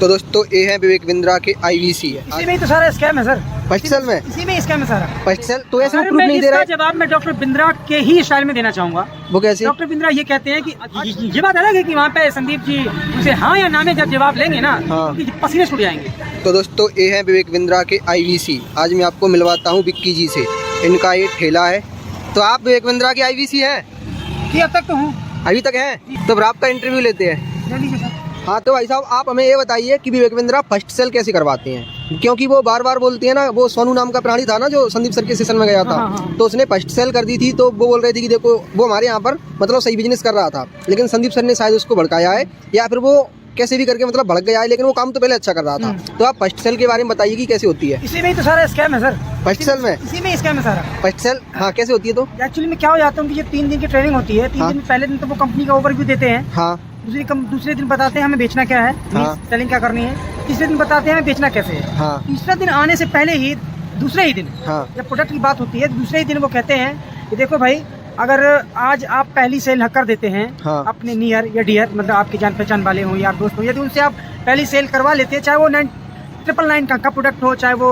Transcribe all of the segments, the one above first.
तो दोस्तों ये है विवेक बिंद्रा के IVC है। इसी में ही तो सारा स्कैम है सर। फर्स्ट सेल में इसी में स्कैम है सारा। फर्स्ट सेल तो ऐसे प्रूफ नहीं दे रहा है। जवाब मैं डॉक्टर बिंद्रा के ही स्टाइल में देना चाहूंगा। वो कैसे? डॉक्टर बिंद्रा ये कहते हैं कि ये बात अलग है कि वहाँ पे संदीप जी उनसे हाँ या ना में जब जवाब लेंगे ना तो पसीने छूट जाएंगे। तो दोस्तों ये है विवेक बिंद्रा के IVC। आज मैं आपको मिलवाता हूँ विक्की जी से। इनका ये ठेला है। तो आप विवेक बिंद्रा के IVC है? जी अब तक तो हूँ। अभी तक है? तो फिर आपका इंटरव्यू लेते हैं। हाँ तो भाई साहब आप हमें ये बताइए कि विवेक बिंद्रा फर्स्ट सेल कैसे करवाते हैं, क्योंकि वो बार बार बोलती है ना, वो सोनू नाम का प्राणी था ना जो संदीप सर के सेशन में गया था, तो उसने फर्स्ट सेल कर दी थी। तो वो बोल रहे थे कि देखो वो हमारे यहाँ पर मतलब सही बिजनेस कर रहा था, लेकिन संदीप सर ने शायद उसको भड़काया है या फिर वो कैसे भी करके मतलब भड़क गया है, लेकिन वो काम तो पहले अच्छा कर रहा था। तो आप फर्स्ट सेल के बारे में बताइए कि कैसे होती है। इसी में ही तो सारा स्कैम है सर। फर्स्ट सेल में इसी में स्कैम है सारा। फर्स्ट सेल हाँ कैसे होती है? तो एक्चुअली में क्या हो जाता है कि ये 3 दिन की ट्रेनिंग होती है। 3 दिन पहले दिन तो वो कंपनी का ओवरव्यू देते हैं। हाँ दूसरे दिन बताते हैं हमें बेचना क्या है, सेलिंग क्या करनी है। तीसरे दिन बताते हैं हमें बेचना कैसे है। तीसरा दिन आने से पहले ही दूसरे ही दिन जब प्रोडक्ट की बात होती है दूसरे ही दिन वो कहते हैं कि देखो भाई अगर आज आप पहली सेल कर देते हैं अपने नियर या डियर मतलब आपके जान पहचान वाले हो यार दोस्त हो, यदि उनसे आप पहली सेल करवा लेते हैं, चाहे वो 999 का प्रोडक्ट हो, चाहे वो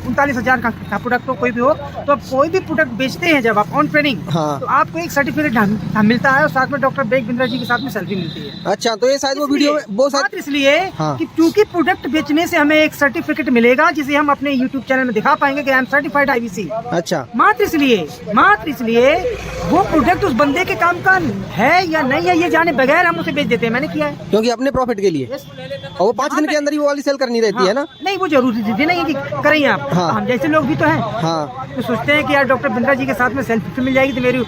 39,000 का प्रोडक्ट हो, कोई भी हो, तो आप कोई भी प्रोडक्ट बेचते हैं जब आप ऑन ट्रेनिंग तो आपको एक सर्टिफिकेट मिलता है और साथ में डॉक्टर विवेक बिंद्रा जी के साथ में सेल्फी मिलती है। अच्छा तो ये शायद वो वीडियो में वो शायद इसलिए कि क्योंकि प्रोडक्ट बेचने से हमें एक सर्टिफिकेट मिलेगा जिसे हम अपने यूट्यूब चैनल में दिखा पाएंगे कि आई एम सर्टिफाइड IVC। अच्छा मात्र इसलिए वो प्रोडक्ट उस बंदे के काम का है या नहीं है ये जाने बगैर हम उसे बेच देते हैं। मैंने किया है क्योंकि अपने प्रॉफिट के लिए। और वो 5 दिन के अंदर ही वो वाली सेल करनी रहती है ना। नहीं वो जरूरी नहीं है कि करें आप। हम जैसे लोग भी तो हैं तो सोचते हैं कि यार डॉक्टर बिंद्रा जी के साथ में सेल्फी मिल जाएगी तो मेरी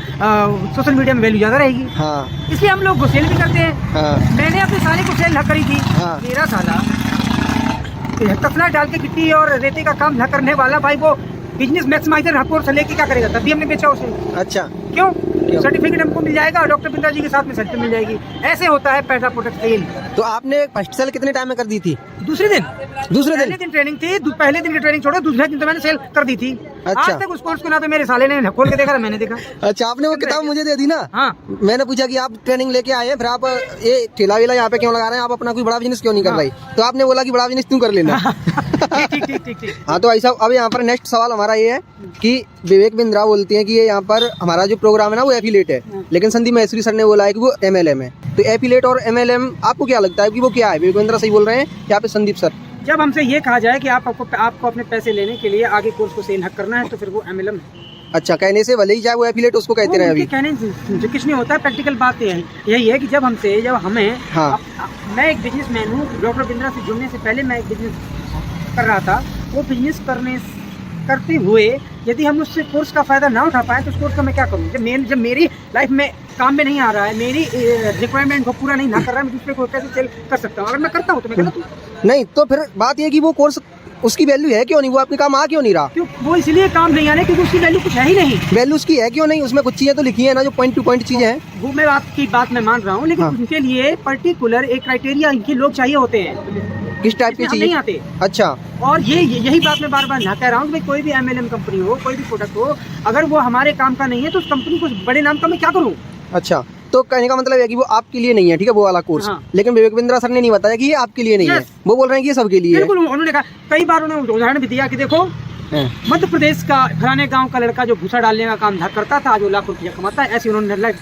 सोशल मीडिया में वैल्यू ज्यादा रहेगी। इसलिए हम लोग सेल भी करते हैं। मैंने अपने साले को सेल करी थी। मेरा साला तसला डाल के गिट्टी और रेते का काम न करने वाला भाई वो बिजनेस मैक्सिमाइजर हकोर से लेके क्या करेगा, तभी हमने बेचा उसे। अच्छा क्यों? सर्टिफिकेट हमको मिल जाएगा और डॉक्टर बिंद्रा जी के साथ में सेल्फी मिल जाएगी। ऐसे होता है पैसा प्रोडक्ट सेल। तो आपने फर्स्ट सेल कितने टाइम में कर दी थी? दूसरे दिन ट्रेनिंग थी। पहले दिन की ट्रेनिंग छोड़ो, दूसरे दिन तो मैंने सेल कर दी थी। अच्छा। आज तक उस कोर्स को ना तो मेरे साले ने खोल के देखा ना मैंने देखा। अच्छा आपने वो किताब मुझे दे दी ना। मैंने पूछा कि आप ट्रेनिंग लेके आए हैं फिर आप ये ठेला वेला यहाँ पे क्यों लगा रहे हैं, आप अपना कोई बड़ा बिजनेस क्यों नहीं कर रही? तो आपने बोला कि बड़ा बिजनेस क्यों कर लेना। ठीक। हाँ तो भाई साहब अब यहाँ पर नेक्स्ट सवाल हमारा ये है कि विवेक बिंद्रा बोलती हैं कि ये यहाँ पर हमारा जो प्रोग्राम है ना वो एफिलेट है, लेकिन संदीप महेश्वरी सर ने बोला है कि वो MLM है। तो एफिलेट और MLM आपको क्या लगता है कि वो क्या है? विवेक बिंद्रा सही बोल रहे हैं या पे संदीप सर? जब हमसे ये कहा जाए कि आपको अपने पैसे लेने के लिए आगे कोर्स को सेल करना है तो फिर वो MLM है। अच्छा कहने से भले ही चाहे वो एफिलेट उसको कहते रहे। अभी कहने से कुछ नहीं होता है। प्रैक्टिकल बात यही है कि जब हमें मैं एक बिजनेसमैन हूँ। डॉक्टर बिंद्रा से जुड़ने से पहले मैं एक बिजनेस कर रहा था। वो बिजनेस करते हुए यदि हम उससे कोर्स का फायदा ना उठा पाए तो उस कोर्स का मैं क्या करूँ? जब मेरी लाइफ में काम में नहीं आ रहा है, मेरी रिक्वायरमेंट को पूरा नहीं कर रहा है, मैं दूसरे को कैसे सेल कर सकता हूँ? अगर मैं करता हूँ तो मैं गलत हूँ? नहीं तो फिर बात ये कि वो कोर्स उसकी वैल्यू है क्यों नहीं? वो आपके काम आ क्यों नहीं रहा? क्यों वो इसलिए काम नहीं आ रहा क्योंकि उसकी वैल्यू कुछ है ही नहीं। वैल्यू उसकी है क्यों नहीं? उसमें कुछ चीजें तो लिखी है ना जो पॉइंट टू पॉइंट चीजें हैं। वो मैं आपकी बात में मान रहा हूँ, लेकिन उनके लिए पर्टिकुलर एक क्राइटेरिया इनके लोग चाहिए होते हैं। किस टाइप की चीज? नहीं आते। अच्छा और यही बात मैं बार बार ना कह रहा हूँ कि कोई भी MLM कंपनी हो, कोई भी प्रोडक्ट हो, अगर वो हमारे काम का नहीं है तो उस कंपनी को बड़े नाम का मैं क्या करूँ? अच्छा तो कहने का मतलब है कि वो आपके लिए नहीं है, ठीक है वो वाला कोर्स। लेकिन विवेक बिंद्रा सर ने नहीं बताया कि ये आपके लिए नहीं है। वो बोल रहे हैं कि ये सबके लिए है। बिल्कुल उन्होंने कहा, कई बार उन्होंने उदाहरण भी दिया कि देखो मध्य प्रदेश का फलाने गांव का लड़का जो भूसा डालने का काम करता था आज वो लाख रुपया कमाता है। ऐसी उन्होंने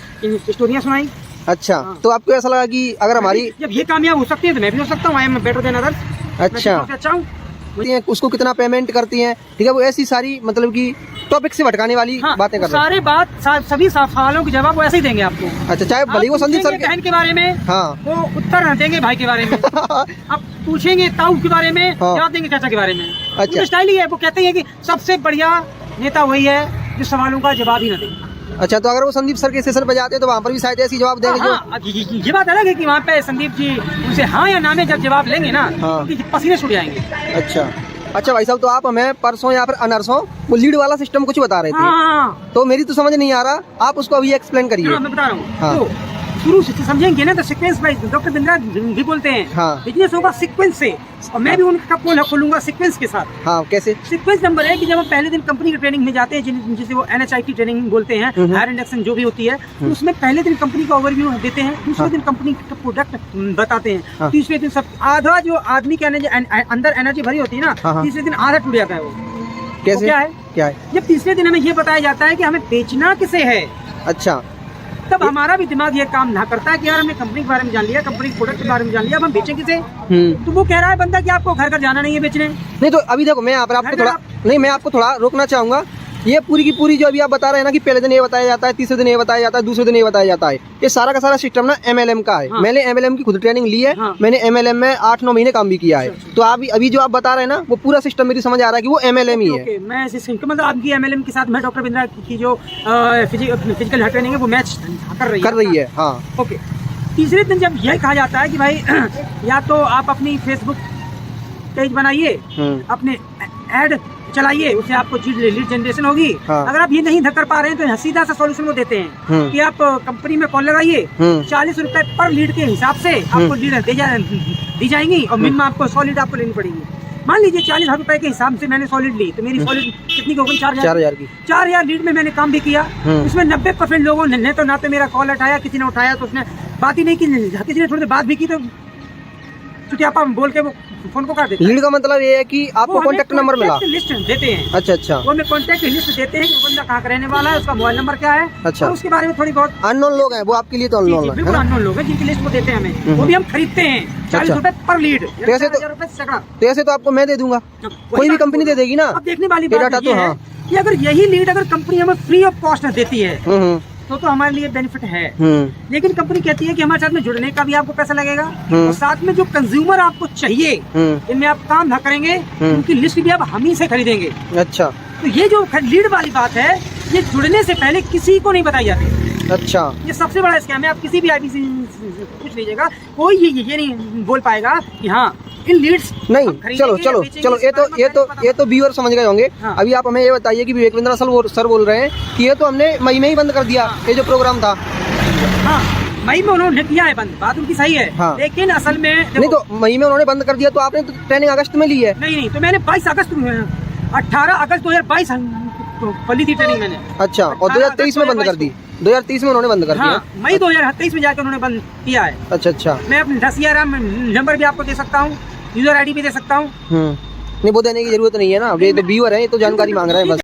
स्टोरियां सुनाई। अच्छा तो आपको ऐसा लगा कि अगर हमारी जब ये कामयाब हो सकती है तो मैं भी हो सकता हूँ। I am better than others. अच्छा हूँ। उसको कितना पेमेंट करती हैं, ठीक है वो ऐसी सारी मतलब कि टॉपिक से भटकाने वाली बातें कर रहे हैं। सभी सवालों के जवाब वो ऐसे ही देंगे आपको। अच्छा चाहे भले वो संदीप सर बहन के बारे में वो उत्तर देंगे, भाई के बारे में आप पूछेंगे, ताऊ के बारे में जवाब देंगे, चाचा के बारे में। अच्छा स्टाइल ही है। वो कहते हैं कि सबसे बढ़िया नेता वही है जो सवालों का जवाब ही न दे। अच्छा तो अगर वो संदीप सर के सेशन पे जाते हैं तो वहाँ पर भी शायद ऐसी जवाब देंगे जो ये बात अलग है कि वहाँ पे संदीप जी उनसे हाँ या ना में जब जवाब लेंगे ना तो पसीने छूट जाएंगे। अच्छा भाई साहब तो आप हमें परसों या फिर अनरसों वो लीड वाला सिस्टम कुछ बता रहे थे। तो मेरी तो समझ नहीं आ रहा, आप उसको अभी एक्सप्लेन करिए। मैं बता रहा हूँ। शुरू से समझेंगे ना तो सीक्वेंस वाइज डॉक्टर बिंद्रा भी बोलते हैं। हाँ। बिजनेस होगा सीक्वेंस से, और मैं भी उनका पोल खोलूंगा सीक्वेंस के साथ। हाँ, कैसे? सीक्वेंस नंबर है कि जब हम पहले दिन कंपनी की ट्रेनिंग में जाते हैं, जिसे वो NHIT ट्रेनिंग बोलते हैं, हायर इंडक्शन जो भी होती है, तो उसमें पहले दिन कंपनी का ओवरव्यू देते हैं, दूसरे दिन कंपनी का प्रोडक्ट बताते हैं, तीसरे दिन सब आधा जो आदमी के अंदर एनर्जी भरी होती है ना, तीसरे दिन आधा टूट जाता है वो। कैसे? क्या है? क्या है? जब तीसरे दिन हमें ये बताया जाता है कि हमें बेचना किसे है, अच्छा, तब हमारा भी दिमाग ये काम ना करता है कि यार हमने कंपनी के बारे में जान लिया, कंपनी के प्रोडक्ट के बारे में जान लिया, अब हम बेचें किसे? तो वो कह रहा है बंदा कि आपको घर घर जाना नहीं है बेचने। नहीं तो अभी देखो, मैं यहाँ पर आपको थोड़ा नहीं, मैं आपको थोड़ा रोकना चाहूंगा। ये पूरी की पूरी जो अभी आप बता रहे हैं ना कि पहले दिन ये बताया जाता है, तीसरे दिन ये बताया जाता है, दूसरे दिन ये बताया जाता है, ये सारा का सारा सिस्टम ना MLM का है। मैंने MLM की खुद ट्रेनिंग ली है, मैंने MLM में 8-9 महीने काम भी किया है। तो आप अभी जो आप बता रहे हैं ना, वो पूरा सिस्टम मेरी समझ आ रहा है कि वो MLM ही है। मैं मतलब आपकी MLM के साथ मैं डॉक्टर बिंद्रा की जो फिजिकल हेल्थ ट्रेनिंग है वो मैच कर रही है। हाँ, ओके। तीसरे दिन जब यह कहा जाता है कि भाई या तो आप अपनी फेसबुक पेज बनाइए, अपने ऐड चलाइए, उससे आपको लीड जनरेशन होगी। अगर आप ये नहीं कर पा रहे हैं तो सीधा सा सॉल्यूशन वो देते हैं कि आप कंपनी में कॉल लगाइए, 40 रुपए पर लीड के हिसाब से आपको लीड दी जाएंगी, और मिनिमम आपको 100 लीड आपको लेनी पड़ेगी। मान लीजिए 40,000 रुपए के हिसाब से मैंने सॉलिड ली, तो मेरी सॉलिड कितनी हो गई? 4,000 की। 4,000 लीड में मैंने काम भी किया, उसमें 90% लोगों ने तो ना तो मेरा कॉल उठाया, किसी ने उठाया तो उसने बात ही नहीं की, किसी ने थोड़ी देर बात भी की तो चुटियापा बोल के वो फोन को काट देते हैं। लीड का मतलब ये है कि आपको कॉन्टेक्ट नंबर मिला, लिस्ट देते हैं। अच्छा, वो हमें कॉन्टेक्ट लिस्ट देते हैं कि बंदा कहाँ का रहने वाला है, उसका मोबाइल नंबर क्या है, अच्छा, और उसके बारे में थोड़ी बहुत अननोन लोग हैं वो आपके लिए तो अननोन है, अननोन लोग हैं जिनकी लिस्ट वो देते हैं हमें, वो भी हम खरीदते हैं 40 रुपए पर लीड। ऐसे तो आपको मैं दे दूंगा, कोई भी कंपनी दे देगी ना। अब देखने वाली बात ये है कि अगर यही लीड अगर कंपनी हमें फ्री ऑफ कॉस्ट देती है तो हमारे लिए बेनिफिट है, लेकिन कंपनी कहती है कि हमारे साथ में जुड़ने का भी आपको पैसा लगेगा, और साथ में जो कंज्यूमर आपको चाहिए इनमें आप काम ना करेंगे, उनकी लिस्ट भी आप हम ही से खरीदेंगे। अच्छा, तो ये जो लीड वाली बात है, ये जुड़ने से पहले किसी को नहीं बताई जाती। अच्छा, ये सबसे बड़ा स्कैम है। आप किसी भी IBC पूछ लीजिएगा, कोई ये नहीं बोल पाएगा कि हाँ इन लीड्स नहीं। चलो ये तो व्यूअर समझ गए होंगे। अभी आप हमें ये बताइए कि विवेक बिंद्रा सर बोल रहे हैं कि ये तो हमने मई में ही बंद कर दिया, ये जो प्रोग्राम था। हाँ, मई में उन्होंने किया है बंद, बात उनकी सही है। हाँ। लेकिन असल में नहीं, तो मई में उन्होंने बंद कर दिया तो आपने तो ट्रेनिंग अगस्त में ली है। नहीं, तो मैंने 18 अगस्त 2022 खोली थी ट्रेनिंग मैंने। अच्छा, और 2023 में बंद कर दी? 2023 में उन्होंने बंद कर दिया। मई 2023 में जाकर उन्होंने बंद किया है। अच्छा, मैं अपने 10,000 नंबर भी आपको दे सकता हूँ, यूजर ID भी दे सकता हूँ। नहीं, वो देने की जरूरत नहीं है ना, ये तो व्यूअर है, ये तो जानकारी मांग रहे हैं बस।